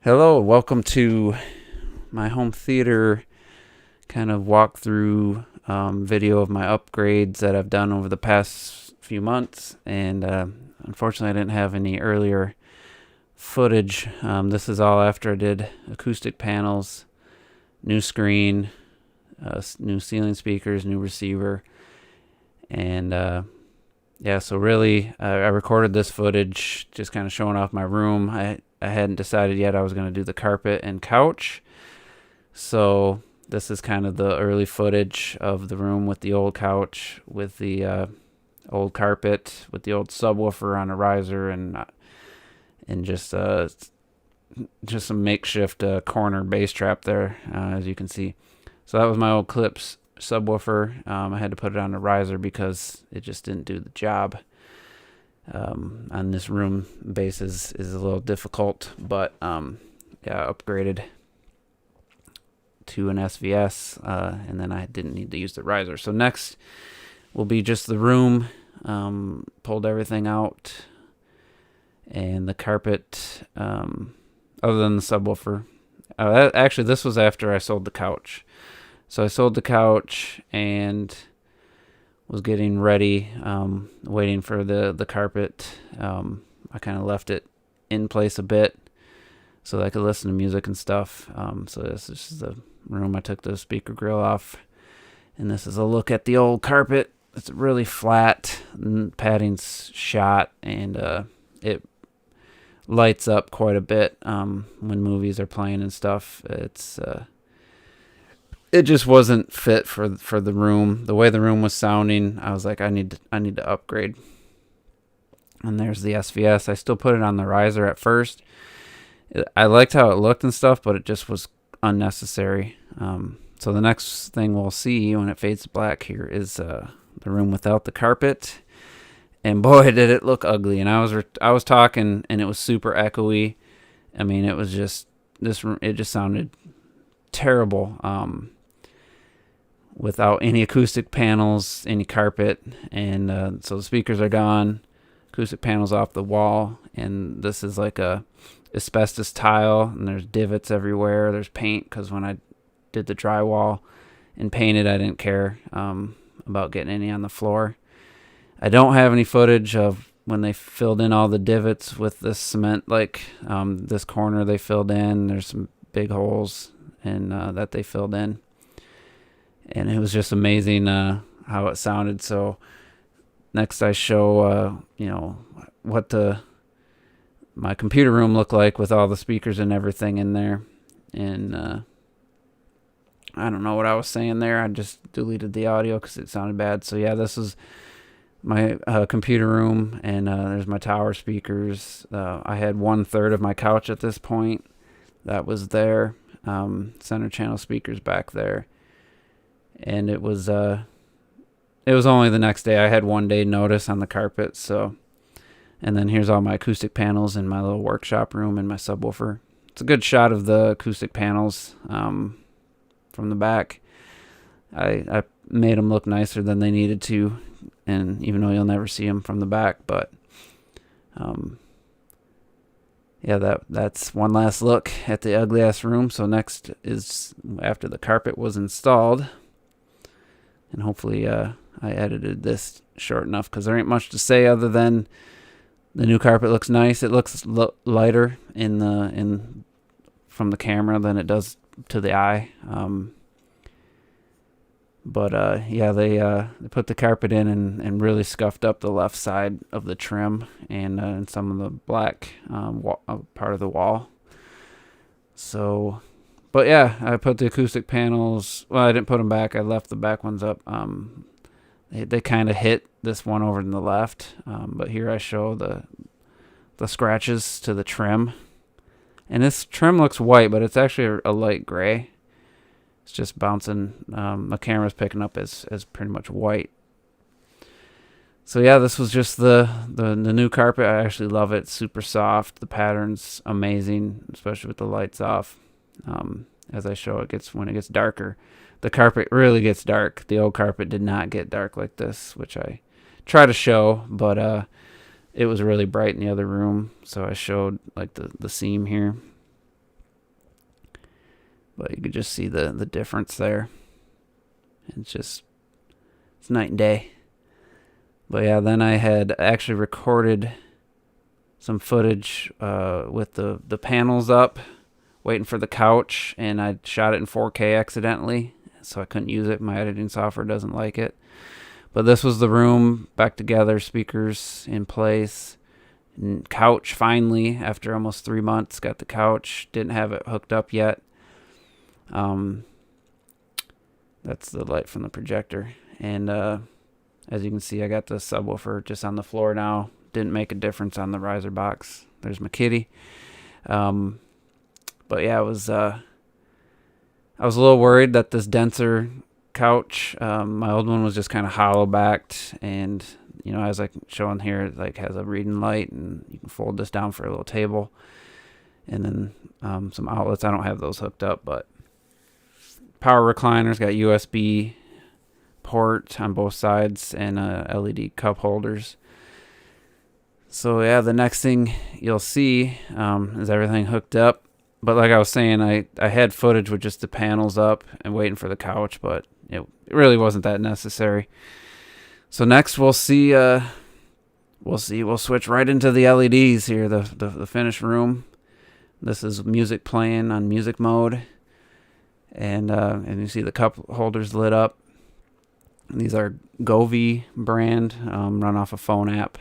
Hello, welcome to my home theater kind of walkthrough video of my upgrades that I've done over the past few months. And unfortunately, I didn't have any earlier footage. This is all after I did acoustic panels, new screen, new ceiling speakers, new receiver. And yeah, so really, I recorded this footage just kind of showing off my room. I hadn't decided yet I was going to do the carpet and couch. So this is kind of the early footage of the room with the old couch, with the old carpet, with the old subwoofer on a riser, and just some makeshift corner bass trap there, as you can see. So that was my old Clips subwoofer. I had to put it on a riser because it just didn't do the job. On this room, bass is a little difficult, but yeah, upgraded to an SVS, and then I didn't need to use the riser. So next will be just the room. Pulled everything out, and the carpet, other than the subwoofer. Actually, this was after I sold the couch. So I sold the couch and was getting ready, waiting for the carpet. I kind of left it in place a bit so that I could listen to music and stuff. So this is the room. I took the speaker grill off, and this is a look at the old carpet. It's really flat, padding's shot, and it lights up quite a bit when movies are playing and stuff. It just wasn't fit for the room. The way the room was sounding, I was like, I need to upgrade. And there's the SVS. I still put it on the riser at first. I liked how it looked and stuff, but it just was unnecessary. So the next thing we'll see when it fades to black here is the room without the carpet. And boy, did it look ugly. And I was talking, and it was super echoey. I mean, it was just this room. It just sounded terrible. Without any acoustic panels, any carpet, and so the speakers are gone, acoustic panels off the wall, and this is like a asbestos tile, and there's divots everywhere. There's paint, because when I did the drywall and painted, I didn't care about getting any on the floor. I don't have any footage of when they filled in all the divots with this cement, like this corner they filled in. There's some big holes and that they filled in. And it was just amazing how it sounded. So next I show, what my computer room looked like with all the speakers and everything in there. And I don't know what I was saying there. I just deleted the audio because it sounded bad. So yeah, this is my computer room, and there's my tower speakers. I had 1/3 of my couch at this point. That was there. Center channel speakers back there. And it was only the next day. I had 1 day notice on the carpet. So, and then here's all my acoustic panels in my little workshop room and my subwoofer. It's a good shot of the acoustic panels from the back. I made them look nicer than they needed to, and even though you'll never see them from the back, but yeah, that's one last look at the ugly ass room. So next is after the carpet was installed. And hopefully I edited this short enough, because there ain't much to say other than the new carpet looks nice. It looks lighter from the camera than it does to the eye. But yeah, they put the carpet in and really scuffed up the left side of the trim and some of the black part of the wall. So. But yeah, I put the acoustic panels. Well, I didn't put them back. I left the back ones up. They kind of hit this one over to the left. But here I show the scratches to the trim. And this trim looks white, but it's actually a light gray. It's just bouncing. The camera's picking up as pretty much white. So yeah, this was just the new carpet. I actually love it. It's super soft. The pattern's amazing, especially with the lights off. As I show, when it gets darker, the carpet really gets dark. The old carpet did not get dark like this, which I try to show, but it was really bright in the other room. So I showed like the seam here. but you could just see the difference there. It's night and day. But yeah, then I had actually recorded some footage with the panels up, waiting for the couch, and I shot it in 4K accidentally, so I couldn't use it. My editing software doesn't like it. But this was the room, back together, speakers in place, and couch finally, after almost 3 months, got the couch. Didn't have it hooked up yet. That's the light from the projector. And as you can see, I got the subwoofer just on the floor now. Didn't make a difference on the riser box. There's my kitty. But yeah, I was a little worried that this denser couch, my old one was just kind of hollow backed, and as I can show on here, it like has a reading light, and you can fold this down for a little table, and then some outlets. I don't have those hooked up, but power recliners, got USB port on both sides, and LED cup holders. So yeah, the next thing you'll see is everything hooked up. But like I was saying, I had footage with just the panels up and waiting for the couch, but it really wasn't that necessary. So next we'll see. We'll switch right into the LEDs here. The finished room. This is music playing on music mode, and you see the cup holders lit up. And these are Govee brand, run off a phone app.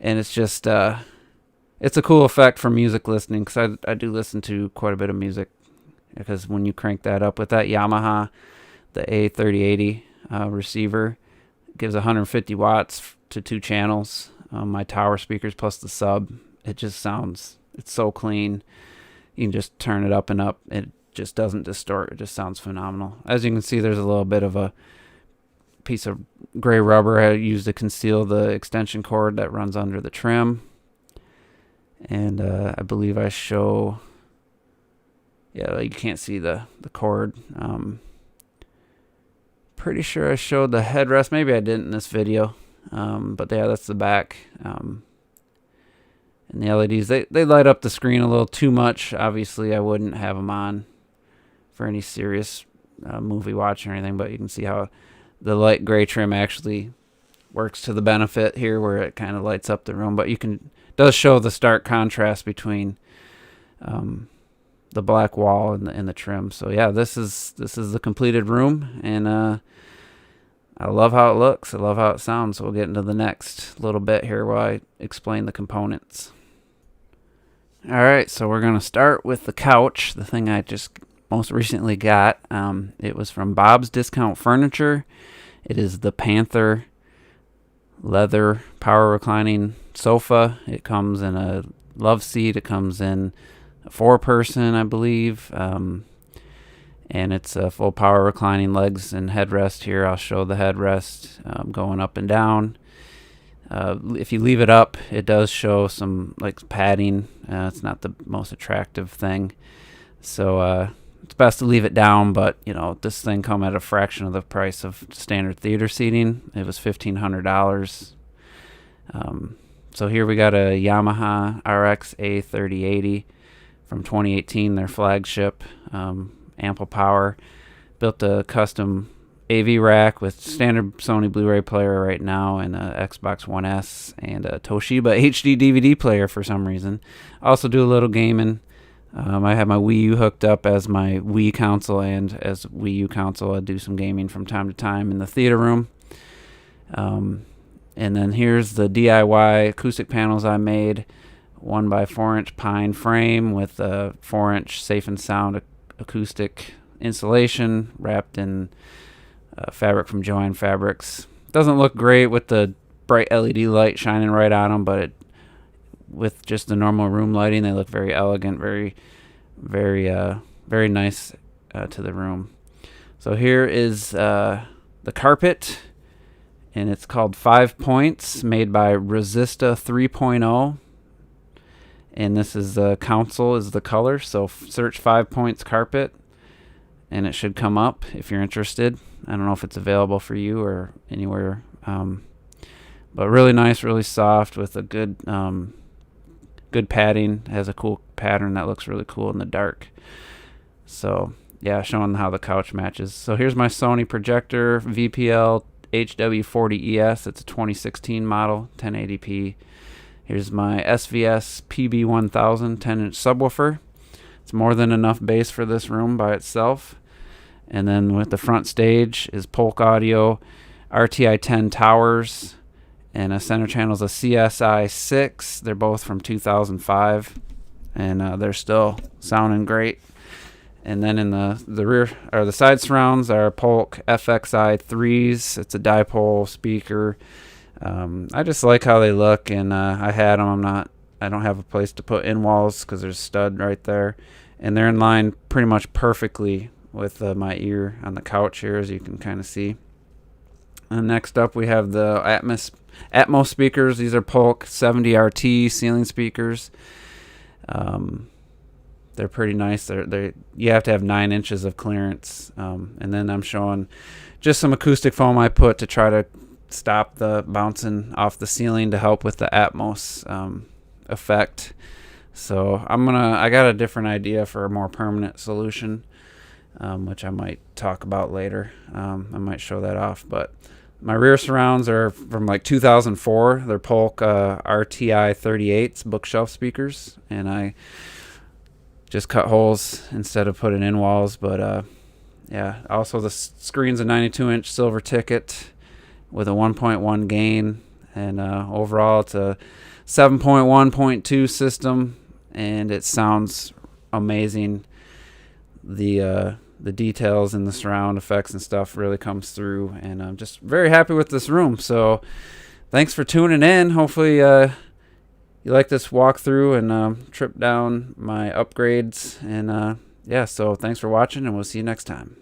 And it's just, it's a cool effect for music listening, because I do listen to quite a bit of music, because when you crank that up with that Yamaha, the A3080 receiver, it gives 150 watts to 2 channels. My tower speakers plus the sub, it's so clean. You can just turn it up and up. It just doesn't distort. It just sounds phenomenal. As you can see, there's a little bit of a piece of gray rubber I used to conceal the extension cord that runs under the trim. And I believe I show, yeah, you can't see the cord. Pretty sure I showed the headrest. Maybe I didn't in this video. But yeah, that's the back. And the LEDs, they light up the screen a little too much. Obviously, I wouldn't have them on for any serious movie watching or anything, but you can see how the light gray trim actually works to the benefit here, where it kind of lights up the room. But does show the stark contrast between the black wall and the trim. So yeah, this is the completed room, and I love how it looks. I love how it sounds. So we'll get into the next little bit here while I explain the components. All right, so we're gonna start with the couch, the thing I just most recently got. It was from Bob's Discount Furniture. It is the Panther leather power reclining sofa. It comes in a love seat. It comes in a 4-person, I believe. And it's a full power reclining legs and headrest here. I'll show the headrest going up and down. If you leave it up, it does show some like padding. It's not the most attractive thing. So it's best to leave it down, but this thing come at a fraction of the price of standard theater seating. It was $1,500. So here we got a Yamaha RX A3080 from 2018, their flagship, ample power. Built a custom AV rack with standard Sony Blu-ray player right now, and a Xbox One S, and a Toshiba HD DVD player for some reason. Also do a little gaming. I have my Wii U hooked up as my Wii console, and as Wii U console, I do some gaming from time to time in the theater room. And then here's the DIY acoustic panels I made. 1 by 4-inch pine frame with a 4-inch Safe and Sound acoustic insulation wrapped in fabric from Joanne Fabrics. Doesn't look great with the bright LED light shining right on them, but with just the normal room lighting, they look very elegant, very, very, very nice to the room. So here is the carpet, and it's called 5 Points, made by Resista 3.0. And this is the council is the color. So search 5 Points carpet, and it should come up if you're interested. I don't know if it's available for you or anywhere, but really nice, really soft with a good good padding. It has a cool pattern that looks really cool in the dark. So yeah, showing how the couch matches. So here's my Sony projector, VPL HW40ES. It's a 2016 model, 1080p. Here's my SVS PB1000 10-inch subwoofer. It's more than enough bass for this room by itself. And then with the front stage is Polk Audio RTI 10 towers, and a center channel is a CSI 6. They're both from 2005, and they're still sounding great. And then in the rear, or the side surrounds, are Polk FXI 3s. It's a dipole speaker. I just like how they look, and I had them. I don't have a place to put in walls because there's a stud right there, and they're in line pretty much perfectly with my ear on the couch here, as you can kind of see. And next up, we have the Atmos speakers. These are Polk 70RT ceiling speakers. They're pretty nice. You have to have 9 inches of clearance. And then I'm showing just some acoustic foam I put to try to stop the bouncing off the ceiling to help with the Atmos effect. So I got a different idea for a more permanent solution, which I might talk about later. I might show that off. But my rear surrounds are from like 2004. They're Polk RTI 38s bookshelf speakers, and I just cut holes instead of putting in walls. But yeah, also the screen's a 92-inch silver ticket with a 1.1 gain, and overall it's a 7.1.2 system, and it sounds amazing. The details and the surround effects and stuff really comes through, and I'm just very happy with this room. So thanks for tuning in. Hopefully you like this walkthrough and trip down my upgrades, and yeah, so thanks for watching, and we'll see you next time.